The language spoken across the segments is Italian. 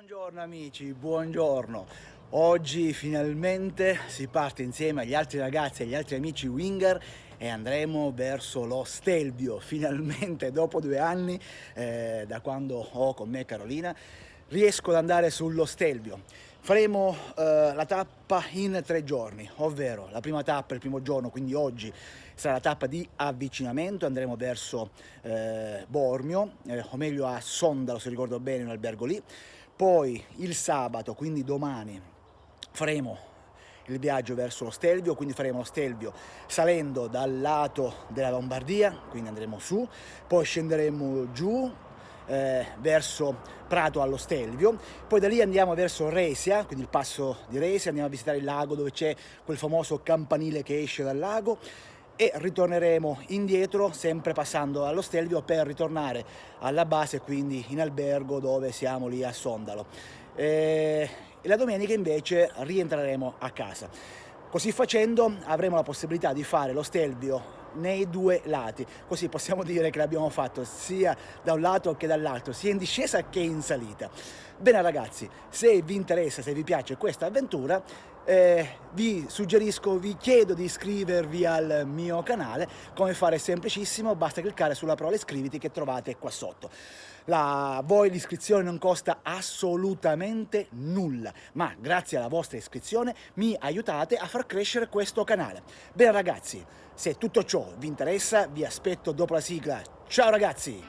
Buongiorno amici, buongiorno. Oggi finalmente si parte insieme agli altri ragazzi e agli altri amici Winger e andremo verso lo Stelvio. Finalmente dopo 2 anni da quando ho con me Carolina riesco ad andare sullo Stelvio. Faremo la tappa in 3 giorni, ovvero la prima tappa il primo giorno, quindi oggi sarà la tappa di avvicinamento, andremo verso Bormio, o meglio a Sondalo se ricordo bene, un albergo lì. Poi il sabato, quindi domani, faremo il viaggio verso lo Stelvio, quindi faremo lo Stelvio salendo dal lato della Lombardia, quindi andremo su, poi scenderemo giù verso Prato allo Stelvio, poi da lì andiamo verso Resia, quindi il passo di Resia, andiamo a visitare il lago dove c'è quel famoso campanile che esce dal lago e ritorneremo indietro sempre passando allo Stelvio per ritornare alla base, quindi in albergo dove siamo lì a Sondalo. E la domenica invece rientreremo a casa. Così facendo avremo la possibilità di fare lo Stelvio nei 2 lati, così possiamo dire che l'abbiamo fatto sia da un lato che dall'altro, sia in discesa che in salita. Bene ragazzi, se vi interessa, se vi piace questa avventura, vi suggerisco, vi chiedo di iscrivervi al mio canale. Come fare? È semplicissimo, basta cliccare sulla parola iscriviti che trovate qua sotto. A voi l'iscrizione non costa assolutamente nulla, ma grazie alla vostra iscrizione mi aiutate a far crescere questo canale. Bene ragazzi, se tutto ciò vi interessa, vi aspetto dopo la sigla. Ciao ragazzi!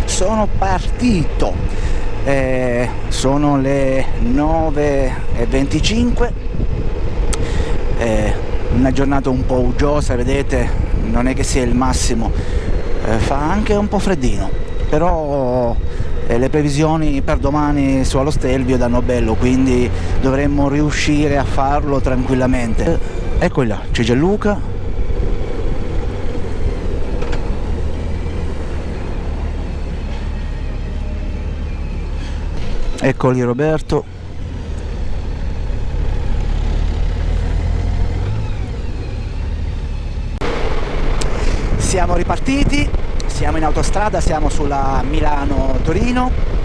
Sono partito, sono le 9:25, una giornata un po' uggiosa, vedete, non è che sia il massimo, fa anche un po' freddino, però le previsioni per domani su allo Stelvio danno bello, quindi dovremmo riuscire a farlo tranquillamente. Ecco là, c'è Gianluca. Eccoli Roberto. Siamo ripartiti, siamo in autostrada, siamo sulla Milano-Torino.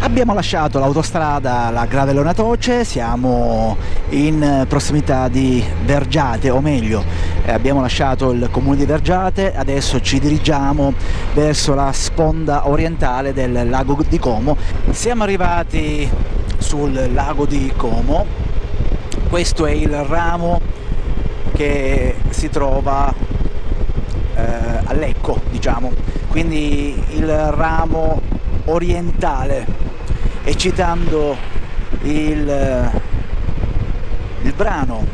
Abbiamo lasciato l'autostrada, la Gravellona Toce, siamo in prossimità di Vergiate, o meglio, abbiamo lasciato il comune di Vergiate, adesso ci dirigiamo verso la sponda orientale del lago di Como. Siamo arrivati sul lago di Como, questo è il ramo che si trova a Lecco, diciamo, quindi il ramo orientale. E citando il brano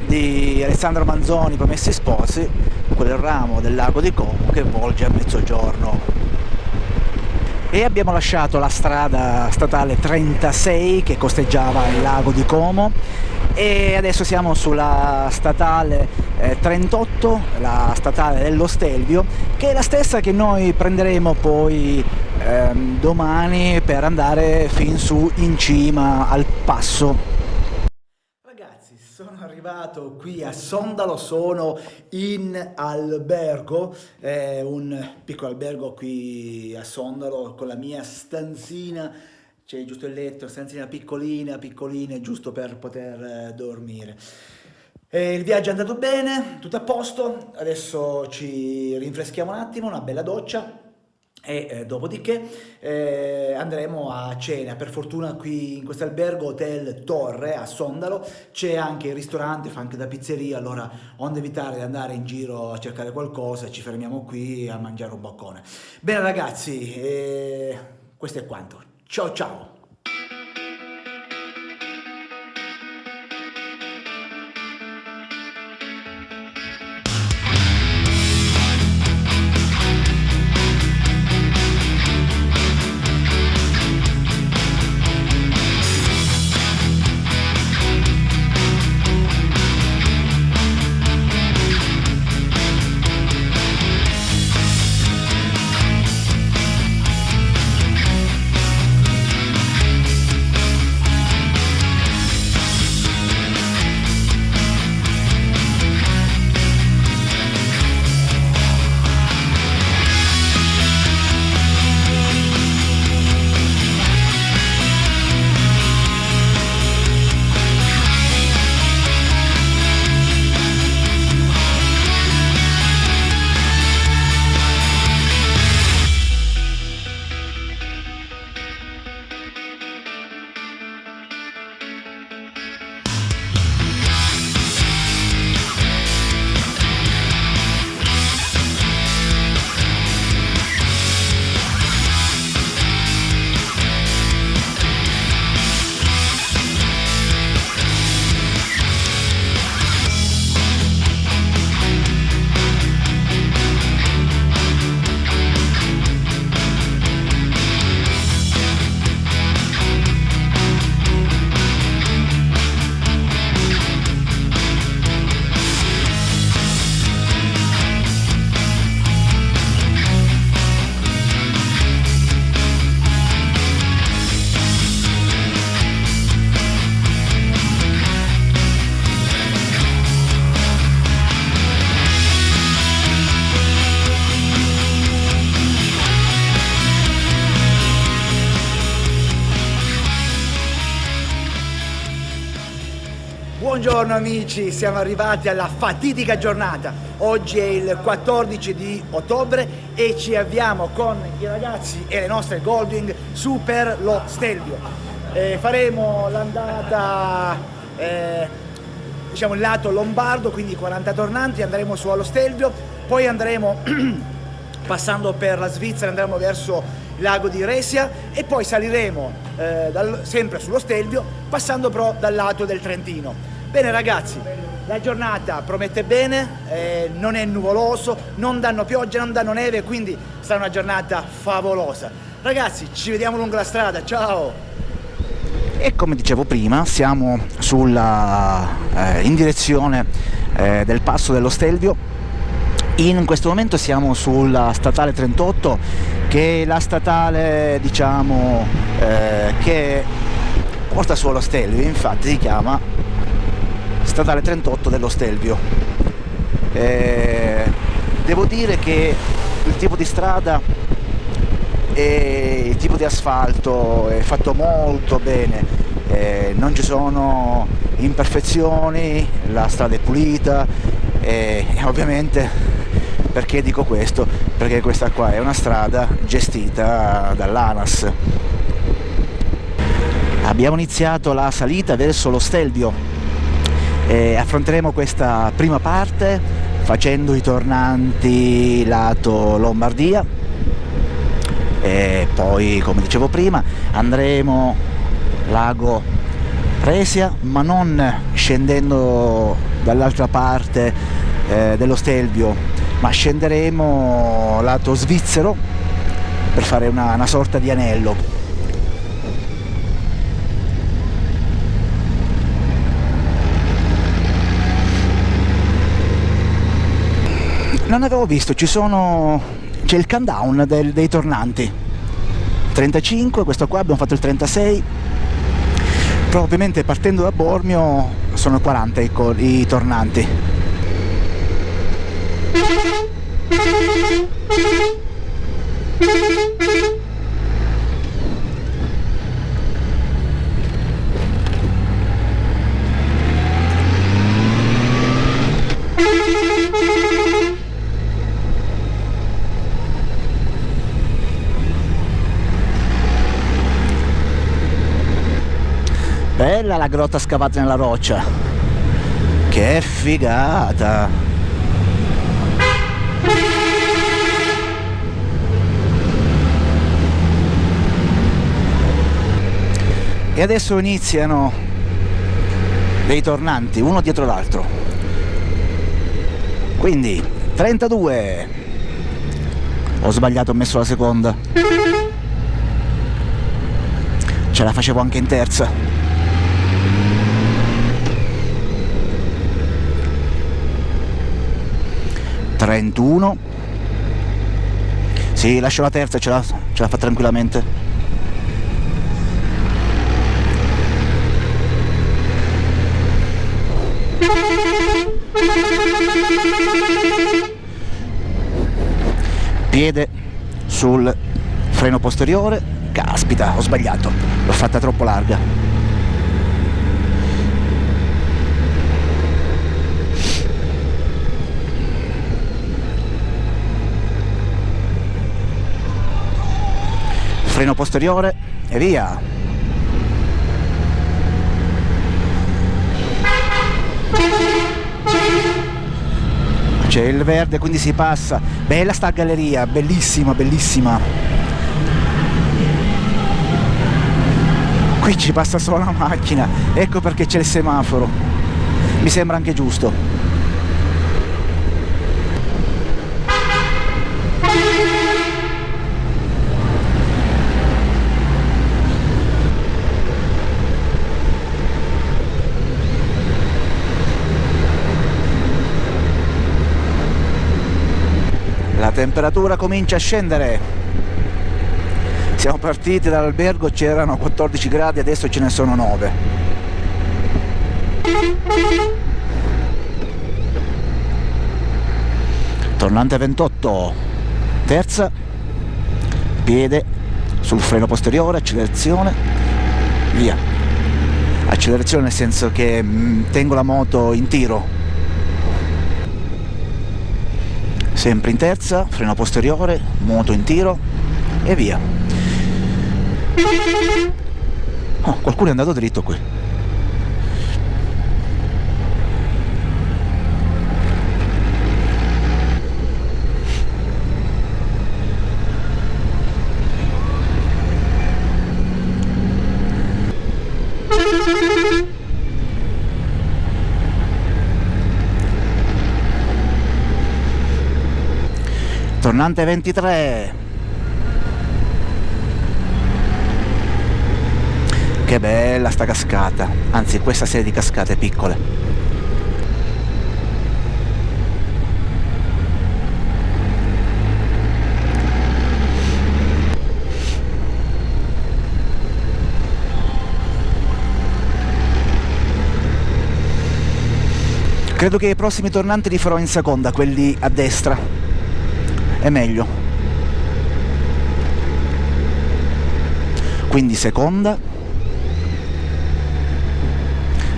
di Alessandro Manzoni, Promessi Sposi, quel ramo del lago di Como che volge a mezzogiorno. E abbiamo lasciato la strada statale 36 che costeggiava il lago di Como e adesso siamo sulla statale 38, la statale dello Stelvio, che è la stessa che noi prenderemo poi domani per andare fin su in cima al passo. Ragazzi, sono arrivato qui a Sondalo, sono in albergo, un piccolo albergo qui a Sondalo con la mia stanzina, c'è giusto il letto, stanzina piccolina, giusto per poter dormire. Il viaggio è andato bene, tutto a posto, adesso ci rinfreschiamo un attimo, una bella doccia e dopodiché andremo a cena. Per fortuna qui in questo albergo Hotel Torre a Sondalo c'è anche il ristorante, fa anche da pizzeria, allora onde evitare di andare in giro a cercare qualcosa ci fermiamo qui a mangiare un boccone. Bene ragazzi, questo è quanto, ciao ciao! Buongiorno amici, siamo arrivati alla fatidica giornata. Oggi è il 14 di ottobre e ci avviamo con i ragazzi e le nostre Goldwing su per lo Stelvio. Faremo l'andata, diciamo il lato lombardo, quindi 40 tornanti, andremo su allo Stelvio, poi andremo passando per la Svizzera, andremo verso il lago di Resia e poi saliremo sempre sullo Stelvio, passando però dal lato del Trentino. Bene ragazzi, la giornata promette bene, non è nuvoloso, non danno pioggia, non danno neve, quindi sarà una giornata favolosa. Ragazzi, ci vediamo lungo la strada, ciao! E come dicevo prima, siamo in direzione del passo dello Stelvio. In questo momento siamo sulla statale 38, che è la statale, diciamo, che porta su allo Stelvio, infatti si chiama statale 38 dello Stelvio. Devo dire che il tipo di strada e il tipo di asfalto è fatto molto bene, non ci sono imperfezioni, la strada è pulita e ovviamente, perché dico questo? Perché questa qua è una strada gestita dall'ANAS. Abbiamo iniziato la salita verso lo Stelvio e affronteremo questa prima parte facendo i tornanti lato Lombardia e poi, come dicevo prima, andremo lago Resia, ma non scendendo dall'altra parte dello Stelvio, ma scenderemo lato svizzero per fare una sorta di anello. Non avevo visto, c'è il countdown dei tornanti, 35, questo qua abbiamo fatto il 36, però ovviamente partendo da Bormio sono 40 i tornanti. Bella la grotta scavata nella roccia, che figata! E adesso iniziano dei tornanti, uno dietro l'altro. Quindi 32. Ho sbagliato, ho messo la seconda. Ce la facevo anche in terza. 31. Sì, lascio la terza, ce la fa tranquillamente. Piede sul freno posteriore. Caspita, ho sbagliato, l'ho fatta troppo larga. Freno posteriore e via. C'è il verde, quindi si passa. Bella sta galleria, bellissima, bellissima. Qui ci passa solo la macchina, ecco perché c'è il semaforo. Mi sembra anche giusto. La temperatura comincia a scendere. Siamo partiti dall'albergo, c'erano 14 gradi, adesso ce ne sono 9. Tornante 28, terza, piede sul freno posteriore, accelerazione, via. accelerazione nel senso che tengo la moto in tiro, sempre in terza, freno posteriore, moto in tiro e via. Oh, qualcuno è andato dritto qui. Tornante 23. Che bella sta cascata, anzi questa serie di cascate piccole. Credo che i prossimi tornanti li farò in seconda, quelli a destra. È meglio. Quindi seconda,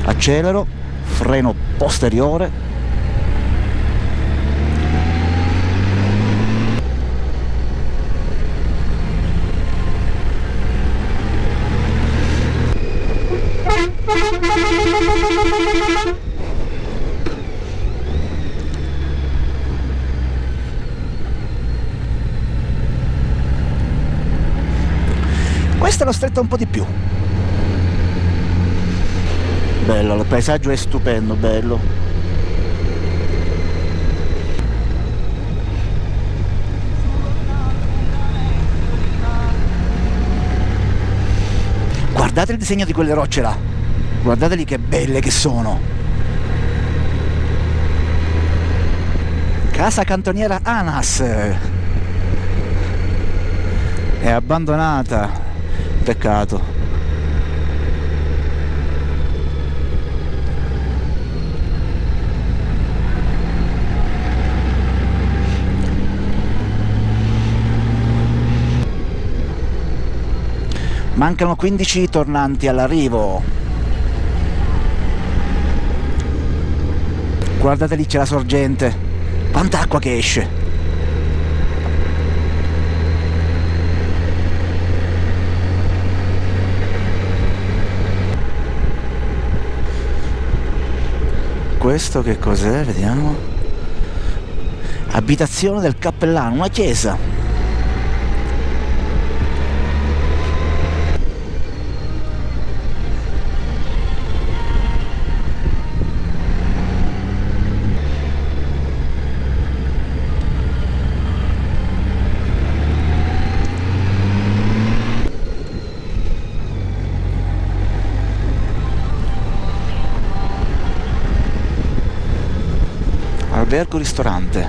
accelero, freno posteriore, questa l'ho stretta un po' di più. Bello, il paesaggio è stupendo, bello. Guardate il disegno di quelle rocce là, guardateli che belle che sono. Casa cantoniera Anas è abbandonata. Peccato. Mancano 15 tornanti all'arrivo. Guardate lì, c'è la sorgente. Quanta acqua che esce. Questo che cos'è? Vediamo. Abitazione del cappellano, una chiesa. Albergo ristorante,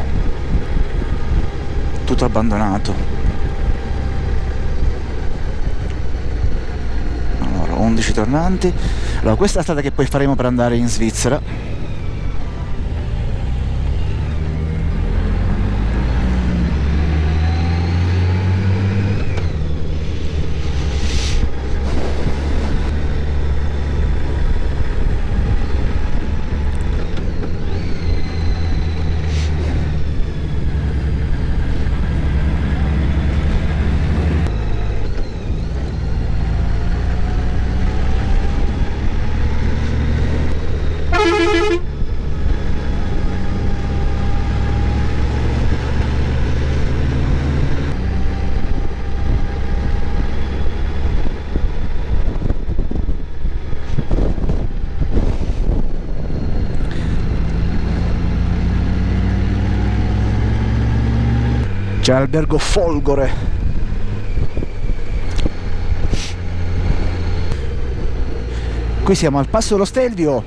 tutto abbandonato. Allora, 11 tornanti. Allora, questa è la strada che poi faremo per andare in Svizzera. C'è l'albergo Folgore. Qui siamo al passo dello Stelvio.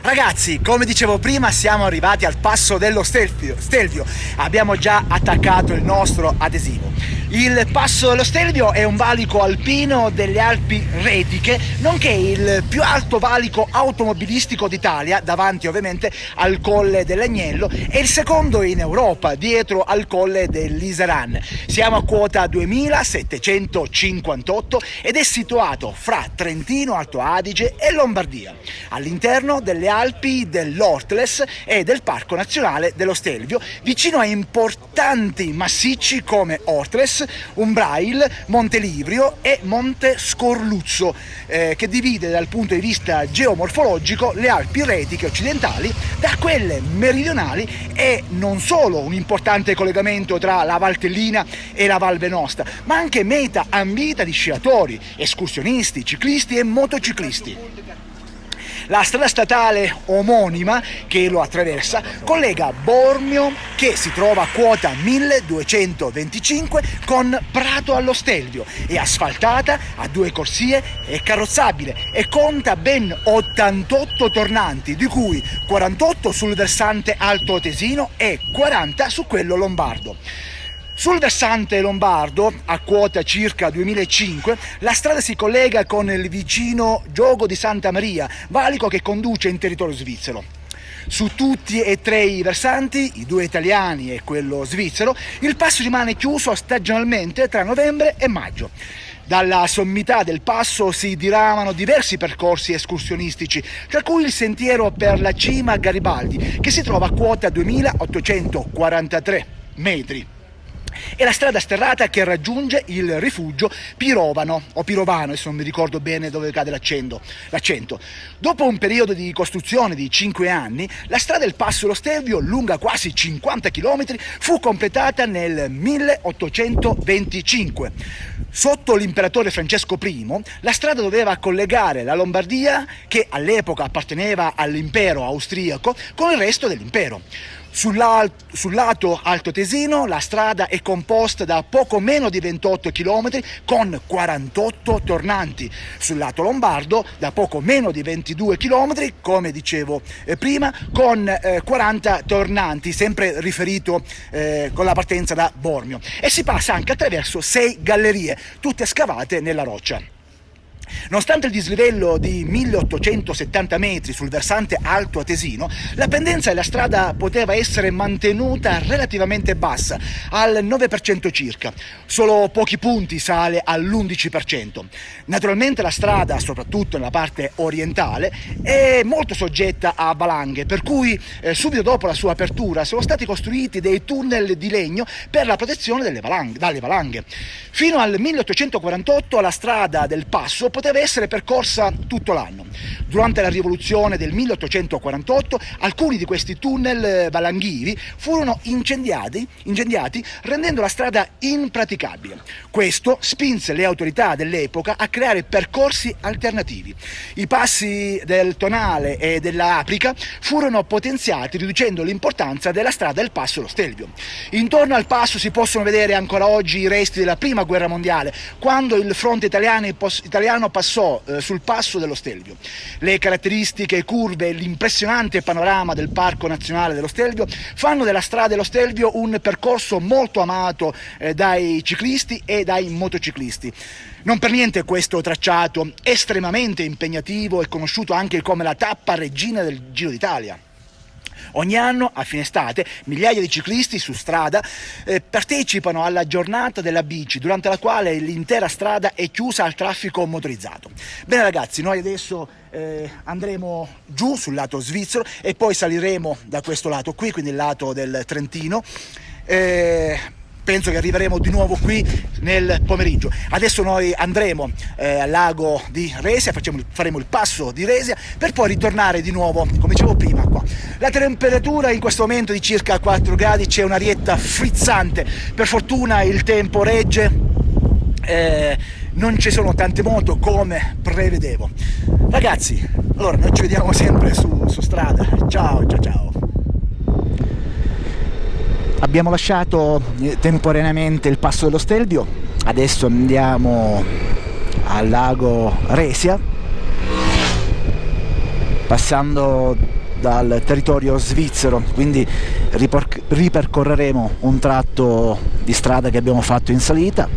Ragazzi, come dicevo prima, siamo arrivati al passo dello Stelvio. Abbiamo già attaccato il nostro adesivo. Il Passo dello Stelvio è un valico alpino delle Alpi Retiche, nonché il più alto valico automobilistico d'Italia, davanti ovviamente al Colle dell'Agnello, e il secondo in Europa, dietro al Colle dell'Iseran. Siamo a quota 2758 ed è situato fra Trentino, Alto Adige e Lombardia, all'interno delle Alpi dell'Ortles e del Parco Nazionale dello Stelvio, vicino a importanti massicci come Ortles, Umbrail, Monte Livrio e Monte Scorluzzo, che divide dal punto di vista geomorfologico le Alpi Retiche occidentali da quelle meridionali, e non solo un importante collegamento tra la Valtellina e la Val Venosta, ma anche meta ambita di sciatori, escursionisti, ciclisti e motociclisti. La strada statale omonima che lo attraversa collega Bormio, che si trova a quota 1225, con Prato allo Stelvio. È asfaltata, ha 2 corsie, è carrozzabile e conta ben 88 tornanti, di cui 48 sul versante alto tesino e 40 su quello lombardo. Sul versante lombardo, a quota circa 2005, la strada si collega con il vicino Giogo di Santa Maria, valico che conduce in territorio svizzero. Su tutti e 3 i versanti, i 2 italiani e quello svizzero, il passo rimane chiuso stagionalmente tra novembre e maggio. Dalla sommità del passo si diramano diversi percorsi escursionistici, tra cui il sentiero per la cima Garibaldi, che si trova a quota 2843 metri, e la strada sterrata che raggiunge il rifugio Pirovano o Pirovano, adesso non mi ricordo bene dove cade l'accento. Dopo un periodo di costruzione di 5 anni, la strada del Passo dello Stelvio, lunga quasi 50 km, fu completata nel 1825. Sotto l'imperatore Francesco I, la strada doveva collegare la Lombardia, che all'epoca apparteneva all'impero austriaco, con il resto dell'impero. Sul lato altoatesino la strada è composta da poco meno di 28 km con 48 tornanti. Sul lato lombardo da poco meno di 22 km, come dicevo prima, con 40 tornanti, sempre riferito con la partenza da Bormio. E si passa anche attraverso 6 gallerie, tutte scavate nella roccia. Nonostante il dislivello di 1870 metri sul versante alto atesino, la pendenza della strada poteva essere mantenuta relativamente bassa, al 9% circa. Solo pochi punti sale all'11%. Naturalmente la strada, soprattutto nella parte orientale, è molto soggetta a valanghe, per cui subito dopo la sua apertura sono stati costruiti dei tunnel di legno per la protezione dalle valanghe. Fino al 1848 la strada del Passo poteva essere percorsa tutto l'anno. Durante la rivoluzione del 1848 alcuni di questi tunnel valanghivi furono incendiati, rendendo la strada impraticabile. Questo spinse le autorità dell'epoca a creare percorsi alternativi. I passi del Tonale e della Aprica furono potenziati, riducendo l'importanza della strada del Passo dello Stelvio. Intorno al passo si possono vedere ancora oggi i resti della Prima Guerra Mondiale, quando il fronte italiano passò sul Passo dello Stelvio. Le caratteristiche curve e l'impressionante panorama del Parco Nazionale dello Stelvio fanno della strada dello Stelvio un percorso molto amato dai ciclisti e dai motociclisti. Non per niente questo tracciato estremamente impegnativo è conosciuto anche come la tappa regina del Giro d'Italia. Ogni anno, a fine estate, migliaia di ciclisti su strada partecipano alla giornata della bici, durante la quale l'intera strada è chiusa al traffico motorizzato. Bene ragazzi, noi adesso andremo giù sul lato svizzero e poi saliremo da questo lato qui, quindi il lato del Trentino. Penso che arriveremo di nuovo qui nel pomeriggio. Adesso noi andremo al lago di Resia, faremo il passo di Resia per poi ritornare di nuovo, come dicevo prima, qua. La temperatura in questo momento è di circa 4 gradi, c'è un'arietta frizzante, per fortuna il tempo regge, non ci sono tante moto come prevedevo. Ragazzi, allora noi ci vediamo sempre su strada. Ciao ciao ciao. Abbiamo lasciato temporaneamente il Passo dello Stelvio, adesso andiamo al lago Resia, passando dal territorio svizzero, quindi ripercorreremo un tratto di strada che abbiamo fatto in salita.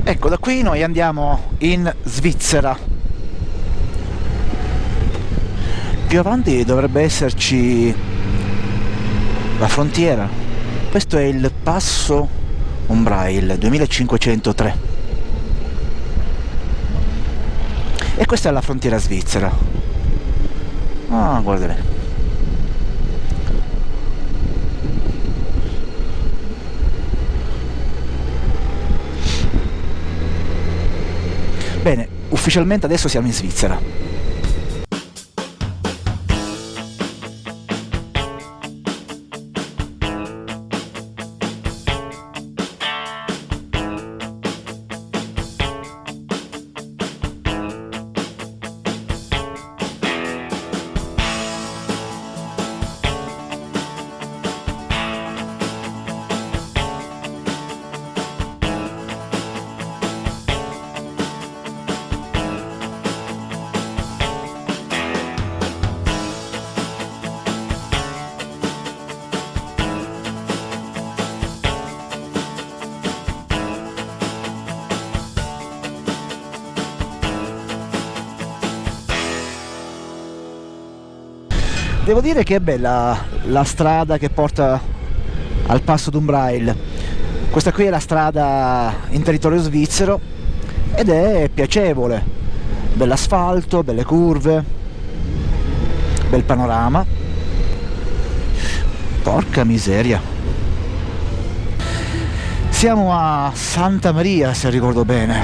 Ecco, da qui noi andiamo in Svizzera. Più avanti dovrebbe esserci la frontiera. Questo è il passo Umbrail 2503 e questa è la frontiera svizzera. Ah, guardate. Bene, ufficialmente adesso siamo in Svizzera. Devo dire che è bella la strada che porta al passo d'Umbrail. Questa qui è la strada in territorio svizzero ed è piacevole. Bell'asfalto, belle curve, bel panorama. Porca miseria. Siamo a Santa Maria, se ricordo bene.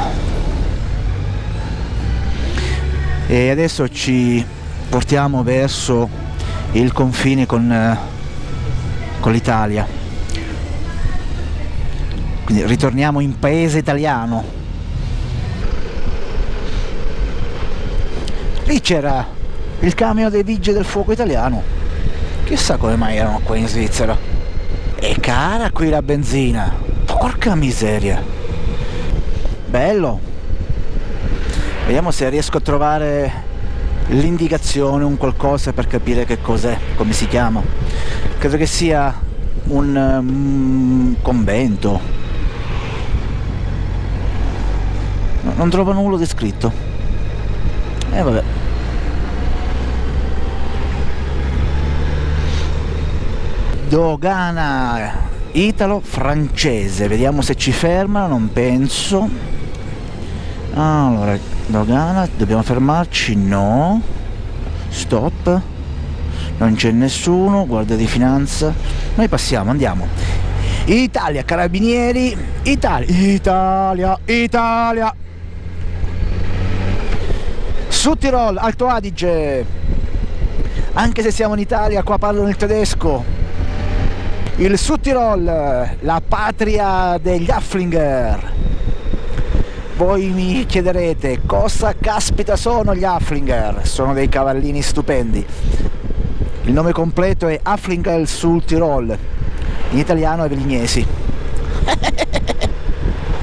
E adesso ci portiamo verso il confine con l'Italia, quindi ritorniamo in paese italiano. Lì c'era il camion dei vigili del fuoco italiano, chissà come mai erano qua in Svizzera. E cara qui la benzina, porca miseria. Bello, vediamo se riesco a trovare l'indicazione, un qualcosa per capire che cos'è, come si chiama. Credo che sia un convento. No, non trovo nulla di scritto. Vabbè. Dogana italo-francese, vediamo se ci ferma, non penso. Allora, dogana, dobbiamo fermarci? No. Stop. Non c'è nessuno, guardia di finanza. Noi passiamo, andiamo. Italia, carabinieri, Italia. Südtirol, Alto Adige. Anche se siamo in Italia, qua parlano il tedesco. Il Südtirol, la patria degli Haflinger. Voi mi chiederete cosa caspita sono gli Haflinger. Sono dei cavallini stupendi. Il nome completo è Haflinger Südtirol, in italiano Avelignesi.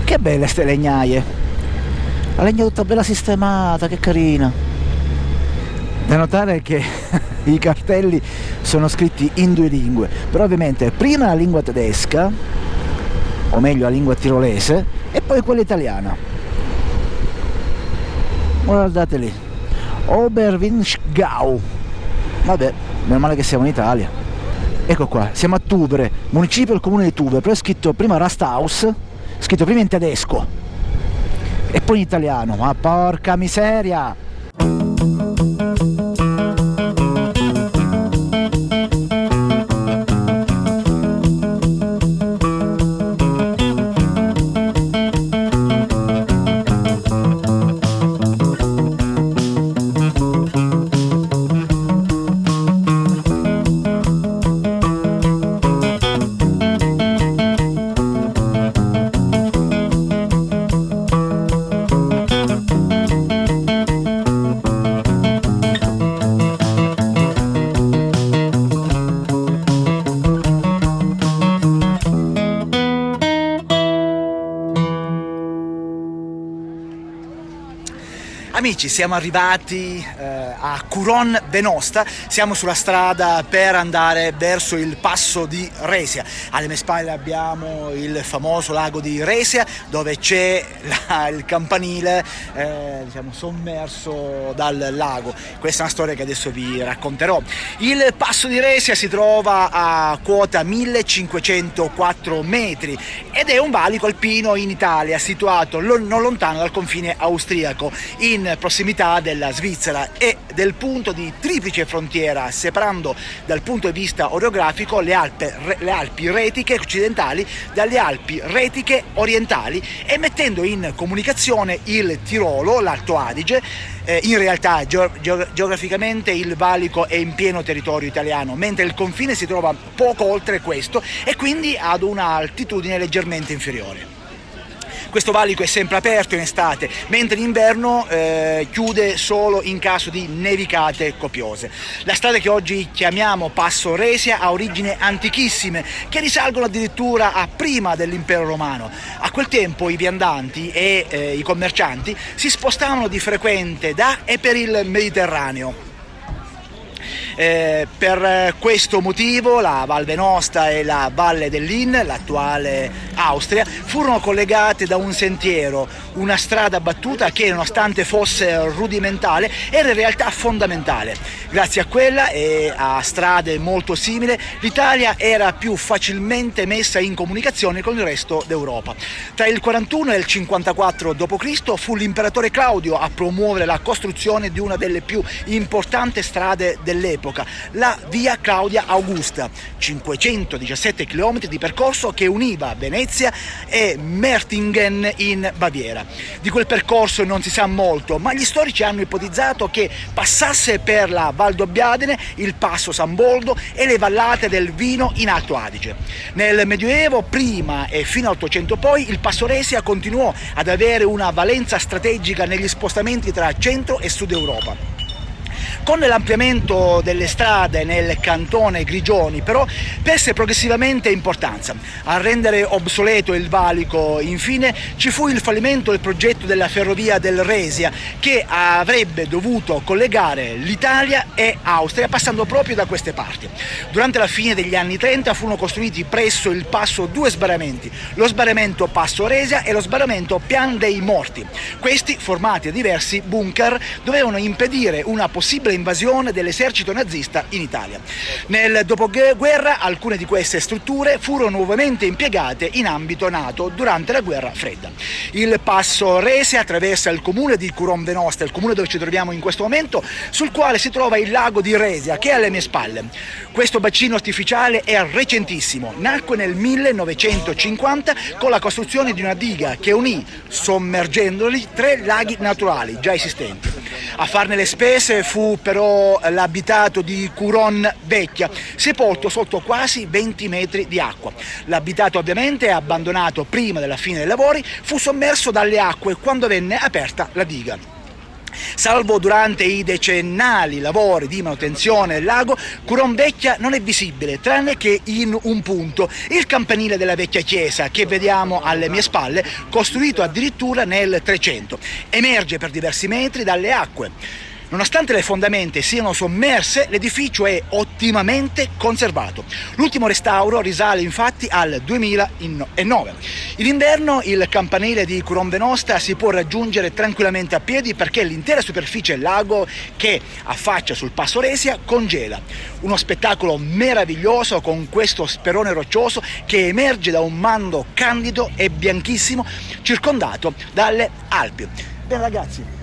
Che belle ste legnaie, la legna tutta bella sistemata, che carina. Da notare che i cartelli sono scritti in 2 lingue, però ovviamente prima la lingua tedesca, o meglio la lingua tirolese, e poi quella italiana. Guardate lì, Oberwinschgau. Vabbè, meno male che siamo in Italia. Ecco qua, siamo a Tuvere, municipio del comune di Tuvere, però è scritto prima Rasthaus, scritto prima in tedesco e poi in italiano, ma porca miseria! Amici, siamo arrivati a Curon Venosta, siamo sulla strada per andare verso il passo di Resia. Alle mie spalle abbiamo il famoso lago di Resia, dove c'è il campanile diciamo sommerso dal lago. Questa è una storia che adesso vi racconterò. Il passo di Resia si trova a quota 1504 metri ed è un valico alpino in Italia, situato non lontano dal confine austriaco, in prossimità della Svizzera e del punto di triplice frontiera, separando dal punto di vista orografico le Alpi Retiche occidentali dalle Alpi Retiche orientali e mettendo in comunicazione il Tirolo, l'Alto Adige. In realtà geograficamente il valico è in pieno territorio italiano, mentre il confine si trova poco oltre questo e quindi ad una altitudine leggermente inferiore. Questo valico è sempre aperto in estate, mentre in inverno chiude solo in caso di nevicate copiose. La strada che oggi chiamiamo Passo Resia ha origini antichissime che risalgono addirittura a prima dell'impero romano. A quel tempo i viandanti e i commercianti si spostavano di frequente da e per il Mediterraneo. Per questo motivo la Val Venosta e la Valle dell'Inn, l'attuale Austria, furono collegate da un sentiero, una strada battuta che, nonostante fosse rudimentale, era in realtà fondamentale. Grazie a quella e a strade molto simili, l'Italia era più facilmente messa in comunicazione con il resto d'Europa. Tra il 41 e il 54 d.C. fu l'imperatore Claudio a promuovere la costruzione di una delle più importanti strade dell'epoca, la Via Claudia Augusta, 517 km di percorso che univa Venezia e Mertingen in Baviera. Di quel percorso non si sa molto, ma gli storici hanno ipotizzato che passasse per la Val d'Obbiadene, il Passo San Boldo e le vallate del Vino in Alto Adige. Nel Medioevo, prima e fino all'800 poi, il Passo Resia continuò ad avere una valenza strategica negli spostamenti tra centro e sud Europa. Con l'ampliamento delle strade nel cantone Grigioni, però, perse progressivamente importanza. A rendere obsoleto il valico, infine, ci fu il fallimento del progetto della ferrovia del Resia, che avrebbe dovuto collegare l'Italia e Austria passando proprio da queste parti. Durante la fine degli anni 30 furono costruiti presso il passo due sbarramenti, lo sbarramento Passo Resia e lo sbarramento Pian dei Morti. Questi, formati da diversi bunker, dovevano impedire una possibile invasione dell'esercito nazista in Italia. Nel dopoguerra alcune di queste strutture furono nuovamente impiegate in ambito NATO durante la guerra fredda. Il passo Resia attraversa il comune di Curon Venosta, il comune dove ci troviamo in questo momento, sul quale si trova il lago di Resia che è alle mie spalle. Questo bacino artificiale è recentissimo, nacque nel 1950 con la costruzione di una diga che unì, sommergendoli, 3 laghi naturali già esistenti. A farne le spese fu però l'abitato di Curon Vecchia, sepolto sotto quasi 20 metri di acqua. L'abitato, ovviamente abbandonato prima della fine dei lavori, fu sommerso dalle acque quando venne aperta la diga. Salvo durante i decennali lavori di manutenzione del lago, Curon Vecchia non è visibile, tranne che in un punto, il campanile della vecchia chiesa che vediamo alle mie spalle, costruito addirittura nel 300. Emerge per diversi metri dalle acque. Nonostante le fondamenta siano sommerse, l'edificio è ottimamente conservato. L'ultimo restauro risale infatti al 2009. In inverno il campanile di Curon Venosta si può raggiungere tranquillamente a piedi perché l'intera superficie del lago che affaccia sul Passo Resia congela. Uno spettacolo meraviglioso con questo sperone roccioso che emerge da un mando candido e bianchissimo circondato dalle Alpi. Bene ragazzi,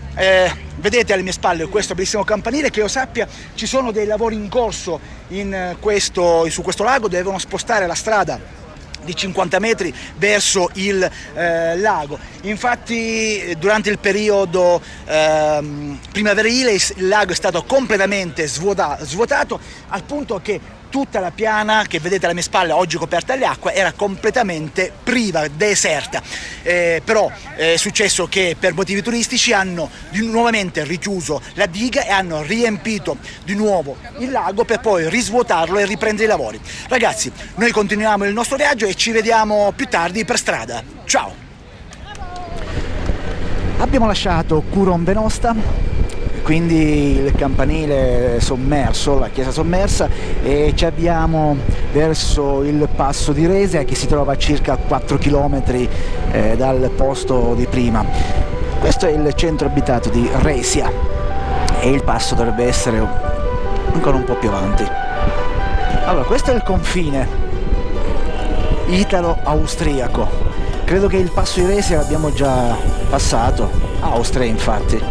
vedete alle mie spalle questo bellissimo campanile. Che io sappia ci sono dei lavori in corso su questo lago, devono spostare la strada di 50 metri verso il lago. Infatti durante il periodo primaverile il lago è stato completamente svuotato al punto che tutta la piana che vedete alle mie spalle, oggi coperta dalle acque, era completamente priva, deserta. Però è successo che per motivi turistici hanno nuovamente richiuso la diga e hanno riempito di nuovo il lago per poi risvuotarlo e riprendere i lavori. Ragazzi, noi continuiamo il nostro viaggio e ci vediamo più tardi per strada. Ciao! Abbiamo lasciato Curon Venosta, quindi il campanile sommerso, la chiesa sommersa, e ci avviamo verso il passo di Resia, che si trova a circa 4 km dal posto di prima. Questo è il centro abitato di Resia e il passo dovrebbe essere ancora un po' più avanti. Allora, questo è il confine italo-austriaco. Credo che il passo di Resia l'abbiamo già passato, Austria infatti.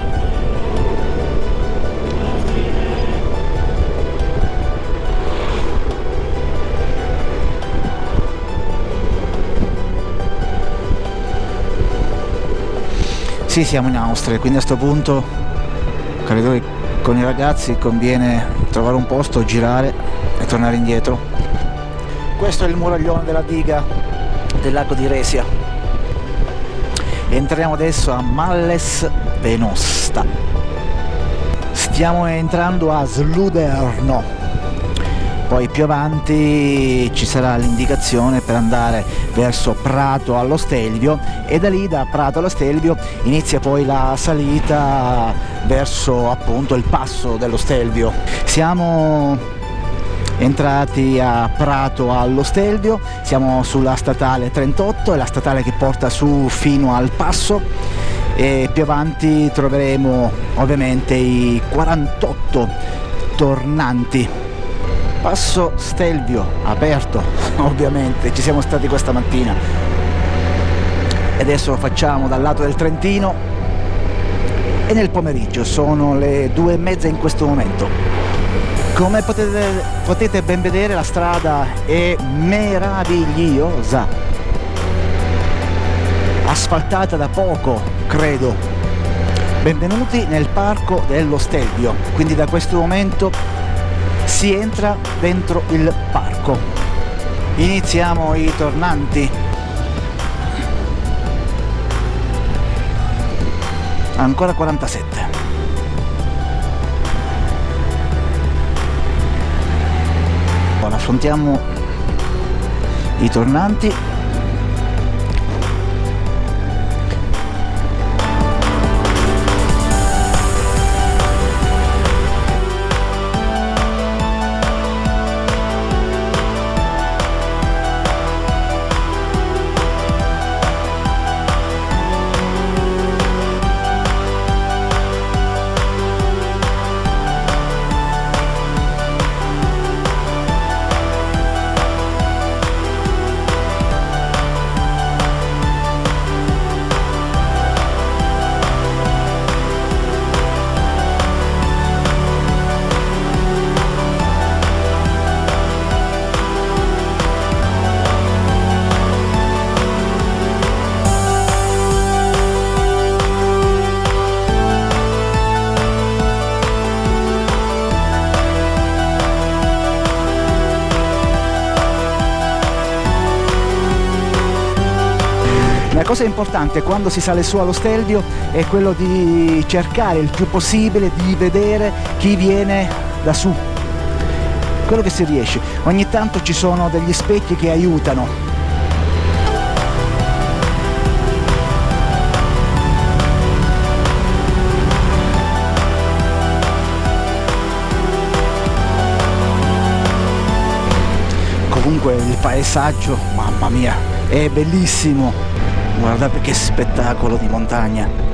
Sì, siamo in Austria, quindi a questo punto credo che con i ragazzi conviene trovare un posto, girare e tornare indietro. Questo è il muraglione della diga del lago di Resia. Entriamo adesso a Malles Venosta. Stiamo entrando a Sluderno. Poi più avanti ci sarà l'indicazione per andare verso Prato allo Stelvio, e da lì, da Prato allo Stelvio, inizia poi la salita verso appunto il passo dello Stelvio. Siamo entrati a Prato allo Stelvio, siamo sulla statale 38, è la statale che porta su fino al passo, e più avanti troveremo ovviamente i 48 tornanti. Passo Stelvio aperto, ovviamente, ci siamo stati questa mattina, e adesso lo facciamo dal lato del Trentino, e nel pomeriggio sono le 2:30 in questo momento. Come potete ben vedere, la strada è meravigliosa, asfaltata da poco, credo. Benvenuti nel parco dello Stelvio, quindi da questo momento si entra dentro il parco. Iniziamo i tornanti. Ancora 47. Affrontiamo i tornanti. La cosa importante quando si sale su allo Stelvio è quello di cercare il più possibile di vedere chi viene da su, quello che si riesce. Ogni tanto ci sono degli specchi che aiutano. Comunque il paesaggio, mamma mia, è bellissimo. Guardate che spettacolo di montagna.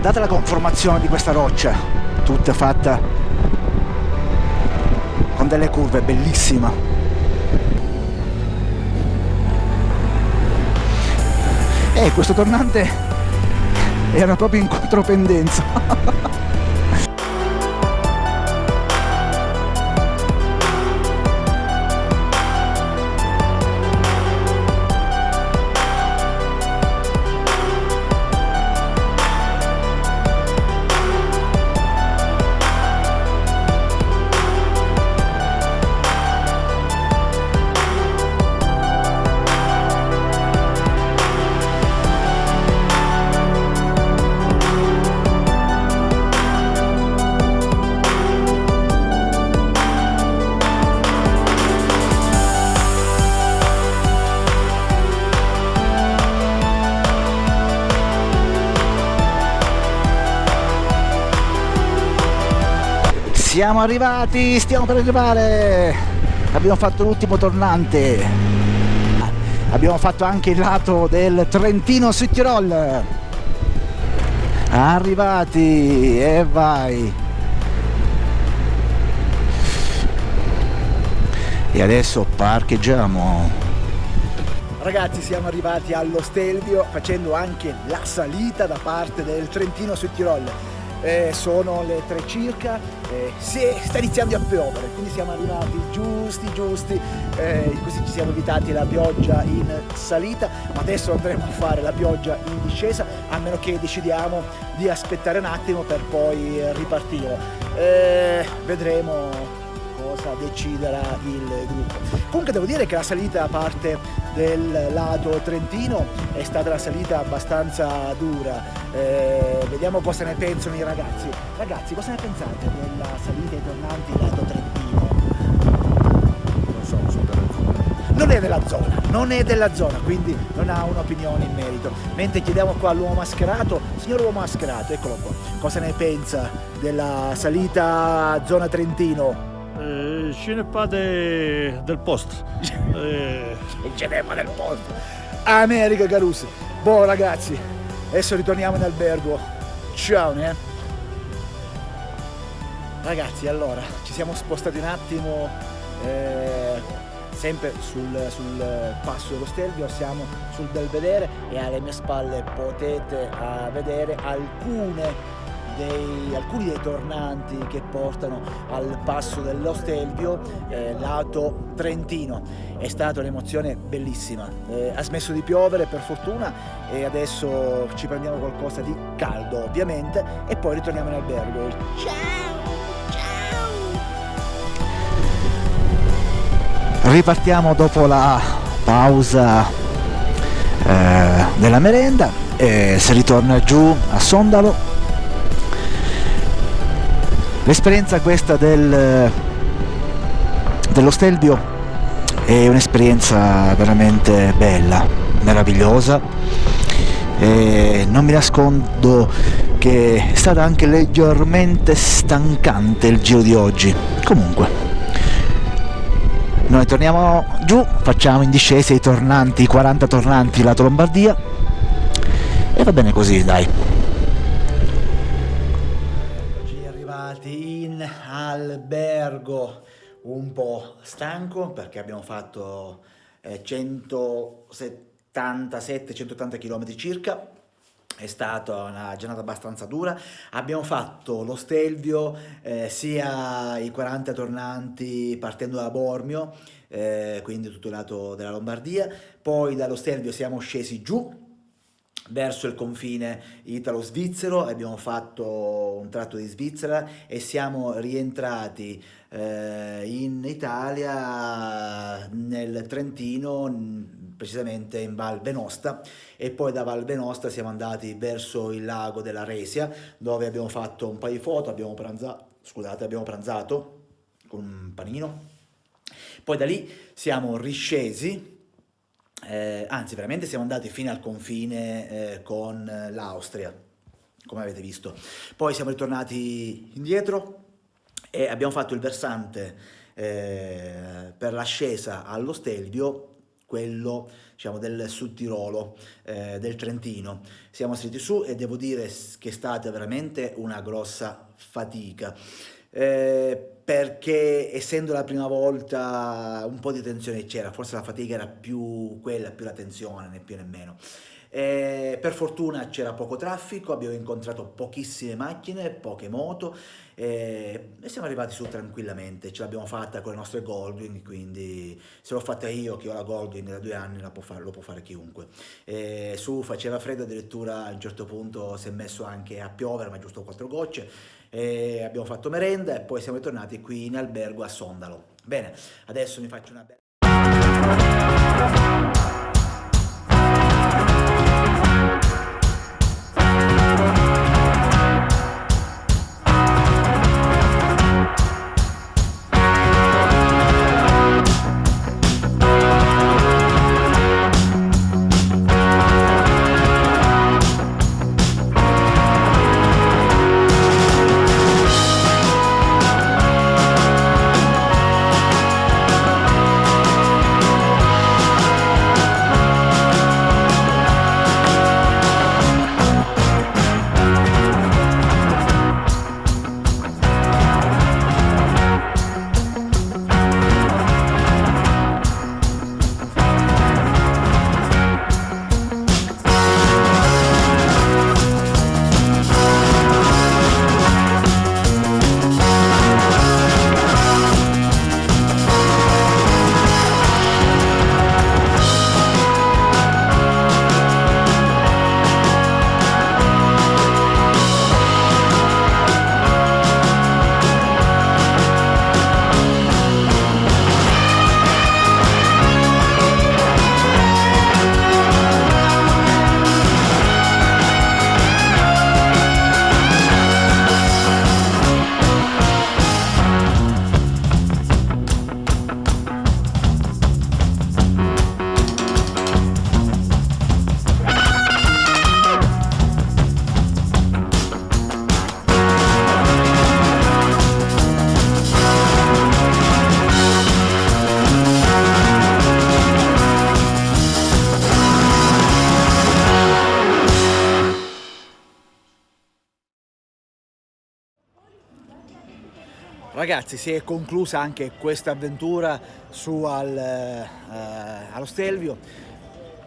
Guardate la conformazione di questa roccia, tutta fatta con delle curve, bellissima. E questo tornante era proprio in contropendenza. Siamo arrivati, stiamo per arrivare, abbiamo fatto l'ultimo tornante, abbiamo fatto anche il lato del Trentino Südtirol, arrivati e vai. E adesso parcheggiamo. Ragazzi, siamo arrivati allo Stelvio facendo anche la salita da parte del Trentino Südtirol. Sono le 3 circa, sta iniziando a piovere, quindi siamo arrivati giusti, così ci siamo evitati la pioggia in salita, ma adesso andremo a fare la pioggia in discesa, a meno che decidiamo di aspettare un attimo per poi ripartire. Vedremo cosa deciderà il gruppo. Comunque devo dire che la salita da parte del lato trentino è stata una salita abbastanza dura. Vediamo cosa ne pensano i ragazzi. Ragazzi, cosa ne pensate della salita ai tornanti lato trentino? Non sono della zona. Non è della zona, quindi non ha un'opinione in merito. Mentre chiediamo qua all'uomo mascherato, signor uomo mascherato, eccolo qua, cosa ne pensa della salita zona Trentino? Ce n'è pas del post. Il cinema del posto. America Caruso. Boh ragazzi, adesso ritorniamo in albergo. Ciao, ne? Ragazzi, allora, ci siamo spostati un attimo, sempre sul passo dello Stelvio, siamo sul Belvedere e alle mie spalle potete vedere alcuni dei tornanti che portano al passo dello Stelvio, lato trentino. È stata un'emozione bellissima, ha smesso di piovere per fortuna e adesso ci prendiamo qualcosa di caldo ovviamente e poi ritorniamo in albergo. Ripartiamo dopo la pausa della merenda e si ritorna giù a Sondalo. L'esperienza questa dello Stelvio è un'esperienza veramente bella, meravigliosa, e non mi nascondo che è stata anche leggermente stancante il giro di oggi. Comunque noi torniamo giù, facciamo in discesa i 40 tornanti lato Lombardia e va bene così, dai. In albergo, un po' stanco perché abbiamo fatto 177-180 km circa. È stata una giornata abbastanza dura. Abbiamo fatto lo Stelvio, sia i 40 tornanti partendo da Bormio, quindi tutto il lato della Lombardia. Poi dallo Stelvio siamo scesi giù verso il confine italo-svizzero, abbiamo fatto un tratto di Svizzera e siamo rientrati in Italia, nel Trentino, precisamente in Val Venosta, e poi da Val Venosta siamo andati verso il lago della Resia, dove abbiamo fatto un paio di foto, abbiamo pranzato con un panino, poi da lì siamo riscesi. Anzi, veramente siamo andati fino al confine con l'Austria, come avete visto. Poi siamo ritornati indietro e abbiamo fatto il versante per l'ascesa allo Stelvio quello diciamo del Sud Tirolo, del Trentino. Siamo saliti su e devo dire che è stata veramente una grossa fatica, perché essendo la prima volta un po' di tensione c'era, forse la fatica era più quella, più la tensione, né più né meno. Per fortuna c'era poco traffico, abbiamo incontrato pochissime macchine, poche moto e siamo arrivati su tranquillamente, ce l'abbiamo fatta con le nostre Goldwing, quindi se l'ho fatta io che ho la Goldwing da 2 anni lo può fare chiunque. Su faceva freddo, addirittura a un certo punto si è messo anche a piovere, ma giusto 4 gocce, e abbiamo fatto merenda e poi siamo tornati qui in albergo a Sondalo. Bene, adesso mi faccio una bella... Ragazzi, si è conclusa anche questa avventura su allo Stelvio.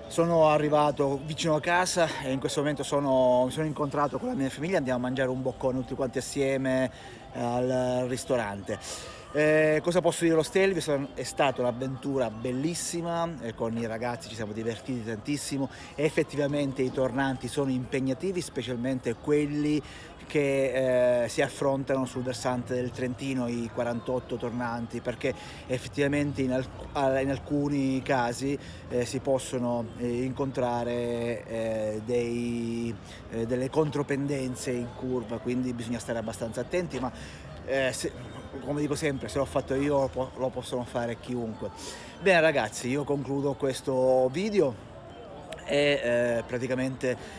Sono arrivato vicino a casa e in questo momento mi sono incontrato con la mia famiglia, andiamo a mangiare un boccone tutti quanti assieme al ristorante. Cosa posso dire dello Stelvio? È stata un'avventura bellissima, con i ragazzi ci siamo divertiti tantissimo e effettivamente i tornanti sono impegnativi, specialmente quelli che si affrontano sul versante del Trentino, i 48 tornanti, perché effettivamente in alcuni casi si possono incontrare delle contropendenze in curva, quindi bisogna stare abbastanza attenti, ma come dico sempre, se l'ho fatto io lo possono fare chiunque. Bene ragazzi, io concludo questo video e praticamente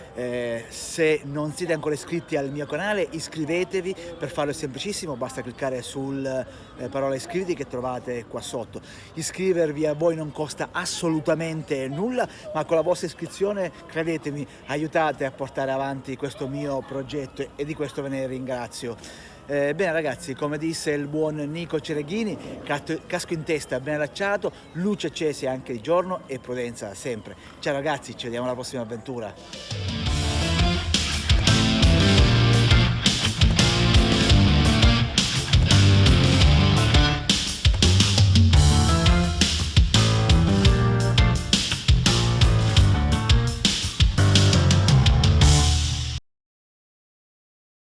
se non siete ancora iscritti al mio canale iscrivetevi. Per farlo è semplicissimo, basta cliccare sul parola iscriviti che trovate qua sotto. Iscrivervi a voi non costa assolutamente nulla, ma con la vostra iscrizione, credetemi, aiutate a portare avanti questo mio progetto e di questo ve ne ringrazio. Bene ragazzi, come disse il buon Nico Cereghini, casco in testa ben allacciato, luce accese anche di giorno e prudenza sempre. Ciao ragazzi, ci vediamo alla prossima avventura.